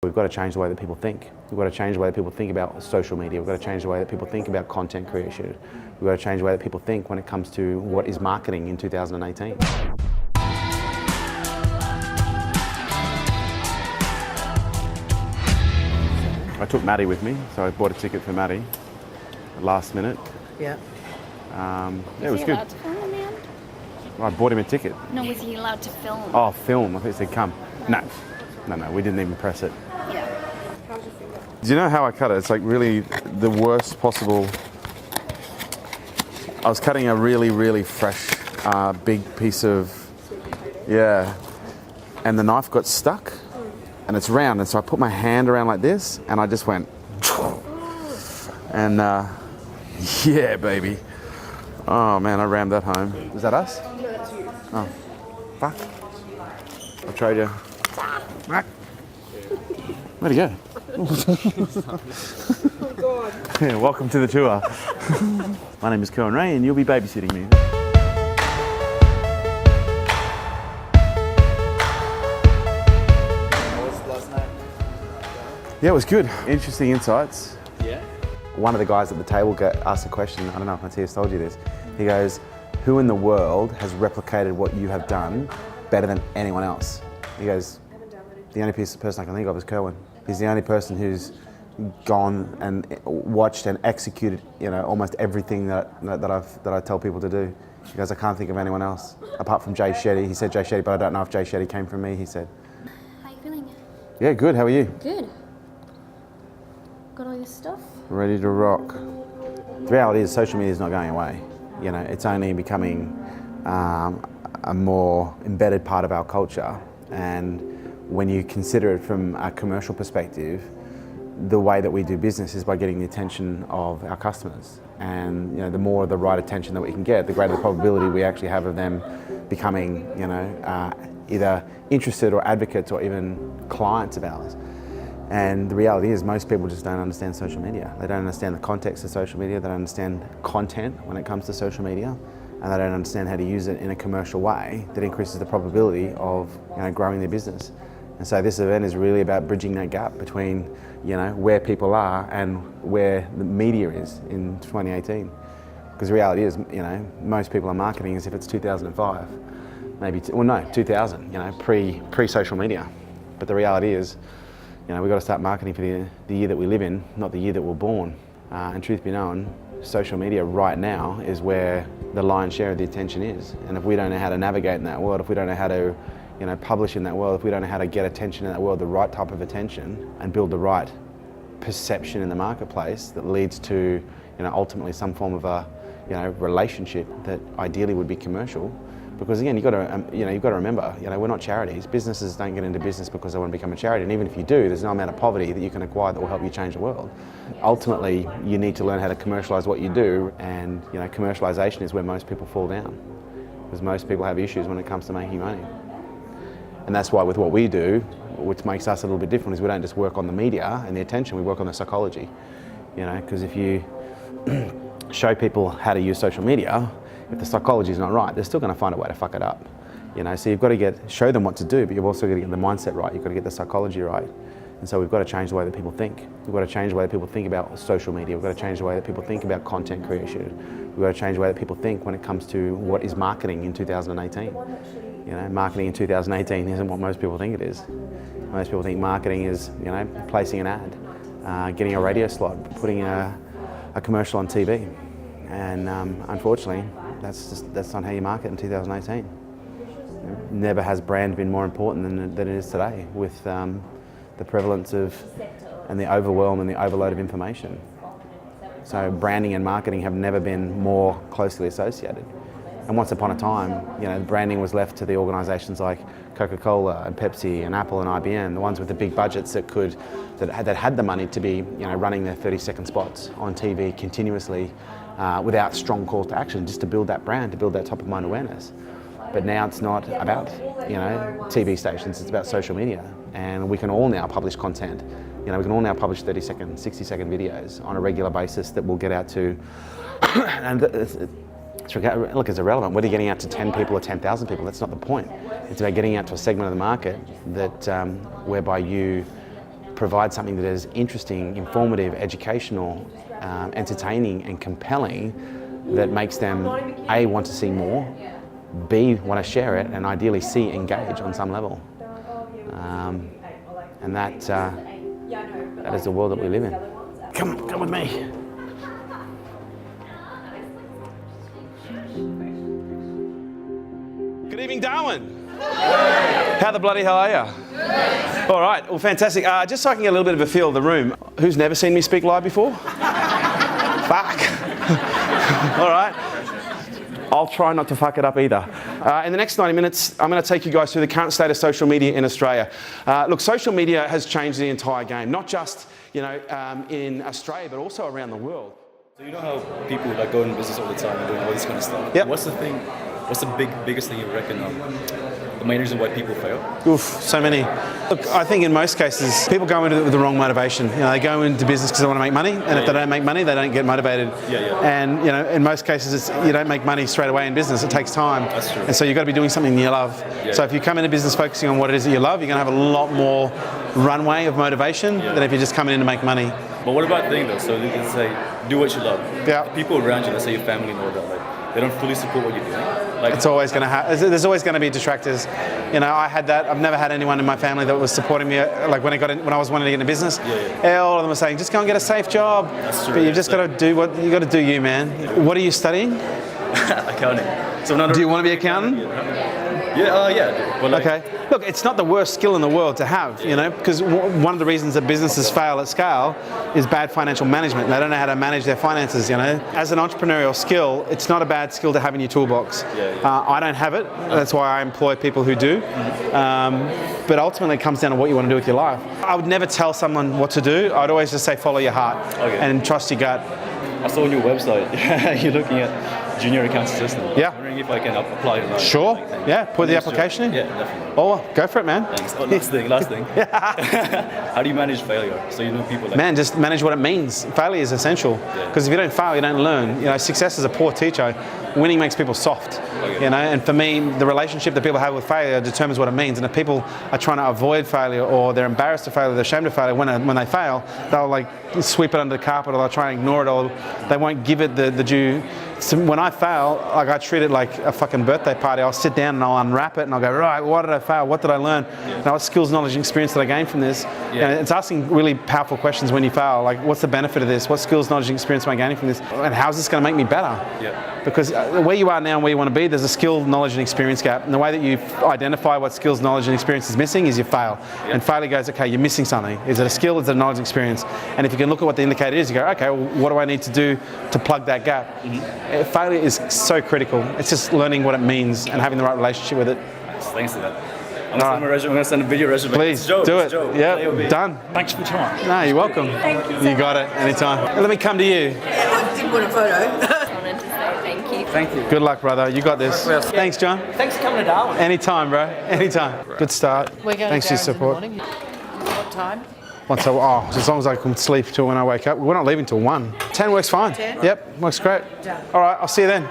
We've got to change the way that people think. We've got to change the way that people think about social media. We've got to change the way that people think about content creation. We've got to change the way that people think when it comes to what is marketing in 2018. I took Maddie with me, so I bought a ticket for Maddie last minute. Yeah. Yeah, it was Was he good. allowed to film the man? I bought him a ticket. No, was he allowed to film? Oh, film. I thought you said come. No, we didn't even press it. Yeah. Do you know how I cut it? It's like really the worst possible. I was cutting a really, really fresh, big piece of, yeah, and the knife got stuck, and it's round, and so I put my hand around like this, and I just went, and yeah, baby. Oh man, I rammed that home. Was that us? No, that's you. Oh, fuck. I tried you. Where'd he go? Oh God. Yeah, welcome to the tour. My name is Kerwin and you'll be babysitting me. How was last night? Yeah, it was good. Interesting insights. Yeah? One of the guys at the table asked a question, I don't know if Matthias told you this. He goes, who in the world has replicated what you have done better than anyone else? He goes, the only person I can think of is Kerwin. He's the only person who's gone and watched and executed, almost everything that I tell people to do. He goes, I can't think of anyone else apart from Jay Shetty. He said Jay Shetty, but I don't know if Jay Shetty came from me. He said. How you feeling? Yeah, good. How are you? Good. Got all your stuff? Ready to rock. The reality is, social media is not going away. It's only becoming a more embedded part of our culture. And when you consider it from a commercial perspective, the way that we do business is by getting the attention of our customers. And the more of the right attention that we can get, the greater the probability we actually have of them becoming, either interested or advocates or even clients of ours. And the reality is most people just don't understand social media. They don't understand the context of social media, they don't understand content when it comes to social media, and they don't understand how to use it in a commercial way that increases the probability of growing their business. And so this event is really about bridging that gap between where people are and where the media is in 2018. Because the reality is, most people are marketing as if it's 2005, maybe, 2000, pre-social media. But the reality is, we've got to start marketing for the year that we live in, not the year that we're born. And truth be known, social media right now is where the lion's share of the attention is. And if we don't know how to navigate in that world, if we don't know how to publish in that world, if we don't know how to get attention in that world, the right type of attention, and build the right perception in the marketplace that leads to, ultimately some form of a, relationship that ideally would be commercial. Because again, you've got to remember, we're not charities. Businesses don't get into business because they want to become a charity. And even if you do, there's no amount of poverty that you can acquire that will help you change the world. Ultimately, you need to learn how to commercialize what you do, and commercialization is where most people fall down. Because most people have issues when it comes to making money. And that's why with what we do, which makes us a little bit different, is we don't just work on the media and the attention, we work on the psychology. Because if you show people how to use social media, if the psychology is not right, they're still going to find a way to fuck it up. So you've got to show them what to do, but you've also got to get the mindset right. You've got to get the psychology right. And so we've got to change the way that people think. We've got to change the way that people think about social media. We've got to change the way that people think about content creation. We've got to change the way that people think when it comes to what is marketing in 2018. Marketing in 2018 isn't what most people think it is. Most people think marketing is, placing an ad, getting a radio slot, putting a commercial on TV. And unfortunately, that's not how you market in 2018. Never has brand been more important than it is today, with the prevalence of and the overwhelm and the overload of information. So branding and marketing have never been more closely associated. And once upon a time, branding was left to the organisations like Coca-Cola and Pepsi and Apple and IBM, the ones with the big budgets that had the money to be running their 30-second spots on TV continuously without strong call to action, just to build that brand, to build that top of mind awareness. But now it's not about TV stations, it's about social media. And we can all now publish content. We can all now publish 30-second, 60-second videos on a regular basis that will get out to, and look, it's irrelevant whether you're getting out to 10 people or 10,000 people. That's not the point. It's about getting out to a segment of the market that whereby you provide something that is interesting, informative, educational, entertaining and compelling, that makes them A, want to see more, B, want to share it, and ideally C, engage on some level. And that is the world that we live in. Come with me. Good evening, Darwin. How the bloody hell are you? All right, well, fantastic. Just so I can get a little bit of a feel of the room, who's never seen me speak live before? Fuck. All right. I'll try not to fuck it up either. In the next 90 minutes, I'm going to take you guys through the current state of social media in Australia. Look, social media has changed the entire game, not just in Australia, but also around the world. So you know how people like go in business all the time and doing all this kind of stuff? Yep. What's the biggest thing you reckon the main reason why people fail? Oof, so many. Look, I think in most cases, people go into it with the wrong motivation. They go into business because they want to make money, and if they don't make money, they don't get motivated. And in most cases, you don't make money straight away in business. It takes time. That's true. And so you've got to be doing something you love. So if you come into business focusing on what it is that you love, you're going to have a lot more runway of motivation than if you're just coming in to make money. But what about the thing though? So you can say, do what you love. Yeah. The people around you, let's say your family and all that, like, they don't fully support what you're doing. Like, It's always going to there's always going to be detractors. I had that. I've never had anyone in my family that was supporting me. Like when I was wanting to get into business, all of them were saying, "Just go and get a safe job." That's true. But you've just got to do what you got to do, you man. What are you studying? accounting. So do you want to be an accountant? Yeah. But Okay. Look, it's not the worst skill in the world to have, because one of the reasons that businesses fail at scale is bad financial management. They don't know how to manage their finances, As an entrepreneurial skill, it's not a bad skill to have in your toolbox. I don't have it. That's why I employ people who do. But ultimately, it comes down to what you want to do with your life. I would never tell someone what to do. I'd always just say follow your heart and trust your gut. I saw on your website, you're looking at junior accounts assistant. Yeah. I'm wondering if I can apply to that. Sure. Yeah. Put the application in. Yeah, definitely. Oh, go for it, man. Thanks. Oh, last thing. How do you manage failure? So people like... Man, just manage what it means. Failure is essential because if you don't fail, you don't learn. Success is a poor teacher. Winning makes people soft. And for me, the relationship that people have with failure determines what it means. And if people are trying to avoid failure, or they're embarrassed of failure, they're ashamed of failure, when they fail, they'll sweep it under the carpet, or they'll try and ignore it, or they won't give it the due. So when I fail, I treat it like a fucking birthday party. I'll sit down and I'll unwrap it and I'll go, right, why did I fail? What did I learn? Now, what skills, knowledge, and experience did I gain from this? And it's asking really powerful questions when you fail. Like, what's the benefit of this? What skills, knowledge, and experience am I gaining from this? And how's this going to make me better? Because where you are now and where you want to be, there's a skill, knowledge, and experience gap. And the way that you identify what skills, knowledge, and experience is missing is you fail. And failure goes, okay, you're missing something. Is it a skill? Is it a knowledge and experience? And if you can look at what the indicator is, you go, okay, well, what do I need to do to plug that gap? Failure is so critical. It's just learning what it means and having the right relationship with it. Thanks to that. I'm going to send a video resume. Please, do it. Yeah, done. Thanks for your time. No, you're welcome. You got it. Anytime. Let me come to you. Didn't want a photo. Thank you. Good luck, brother. You got this. Thanks, John. Thanks for coming to Darwin. Anytime, bro. Anytime. Good start. We're going Thanks for your support. What time? As long as I can sleep till when I wake up. We're not leaving till 1. 10 works fine. 10? Yep, works great. Done. All right, I'll see you then.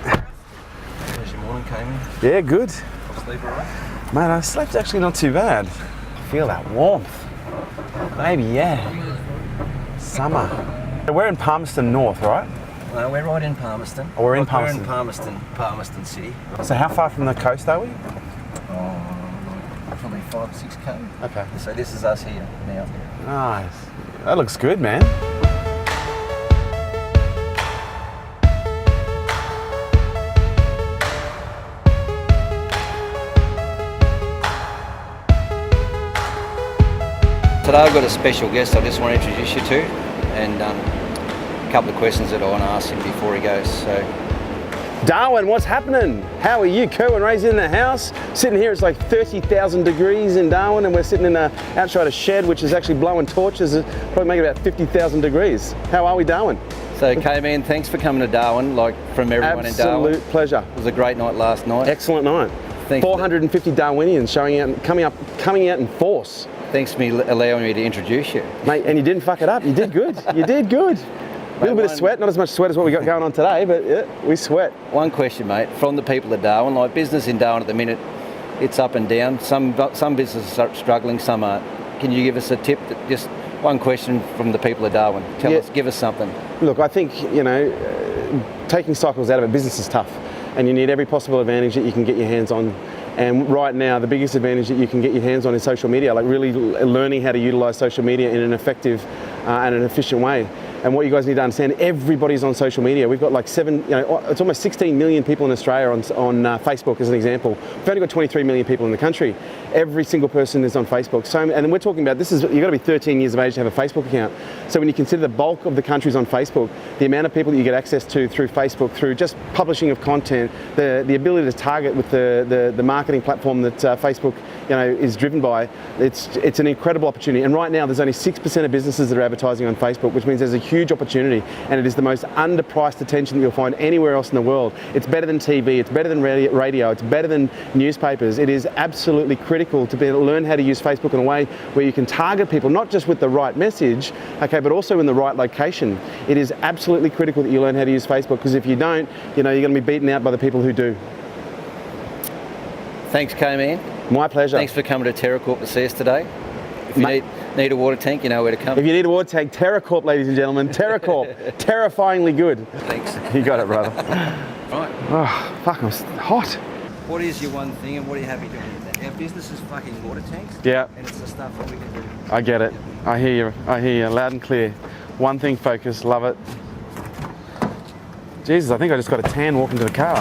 How's your morning, Kerwin? Yeah, good. Sleep all right? Man, I slept actually not too bad. I feel that warmth. Maybe, yeah. Summer. We're in Palmerston North, right? No, we're right in Palmerston. Oh, we're in We're in Palmerston. Palmerston City. So how far from the coast are we? Probably 5 or 6 k. Okay. So this is us here now. Nice. That looks good, man. Today I've got a special guest I just want to introduce you to, and a couple of questions that I want to ask him before he goes. So, Darwin, what's happening? How are you? Kerwin raised in the house. Sitting here, it's like 30,000 degrees in Darwin, and we're sitting outside a shed, which is actually blowing torches. It's probably making about 50,000 degrees. How are we, Darwin? So K-Man, thanks for coming to Darwin, from everyone in Darwin. Absolute pleasure. It was a great night last night. Excellent night. Thanks 450 Darwinians showing out, coming out in force. Thanks for allowing me to introduce you. Mate, and you didn't fuck it up. You did good. You did good. A little bit of sweat, not as much sweat as what we got going on today, but yeah, we sweat. One question, mate, from the people of Darwin, business in Darwin at the minute, it's up and down. Some businesses are struggling, some aren't. Can you give us a tip? Just one question from the people of Darwin. Give us something. Look, I think, taking cycles out of it, business is tough, and you need every possible advantage that you can get your hands on. And right now, the biggest advantage that you can get your hands on is social media, like really learning how to utilize social media in an effective and an efficient way. And what you guys need to understand, everybody's on social media. We've got like it's almost 16 million people in Australia on Facebook as an example. We've only got 23 million people in the country. Every single person is on Facebook. So, and we're talking about you've got to be 13 years of age to have a Facebook account. So when you consider the bulk of the country's on Facebook, the amount of people that you get access to through Facebook, through just publishing of content, the ability to target with the marketing platform that Facebook is driven by, it's an incredible opportunity. And right now there's only 6% of businesses that are advertising on Facebook, which means there's a huge opportunity, and it is the most underpriced attention that you'll find anywhere else in the world. It's better than TV, it's better than radio, it's better than newspapers. It is absolutely critical to be able to learn how to use Facebook in a way where you can target people, not just with the right message, okay, but also in the right location. It is absolutely critical that you learn how to use Facebook, because if you don't, you're going to be beaten out by the people who do. Thanks, K-Man. My pleasure. Thanks for coming to TerraCorp to see us today. If you need a water tank, you know where to come. If you need a water tank, TerraCorp, ladies and gentlemen. TerraCorp. Terrifyingly good. Thanks. You got it, brother. Right. Oh, fuck, I'm hot. What is your one thing and what are you happy doing with that? Our business is fucking water tanks. Yeah. And it's the stuff that we can do. I get it. I hear you loud and clear. One thing focus, love it. Jesus, I think I just got a tan walking to the car.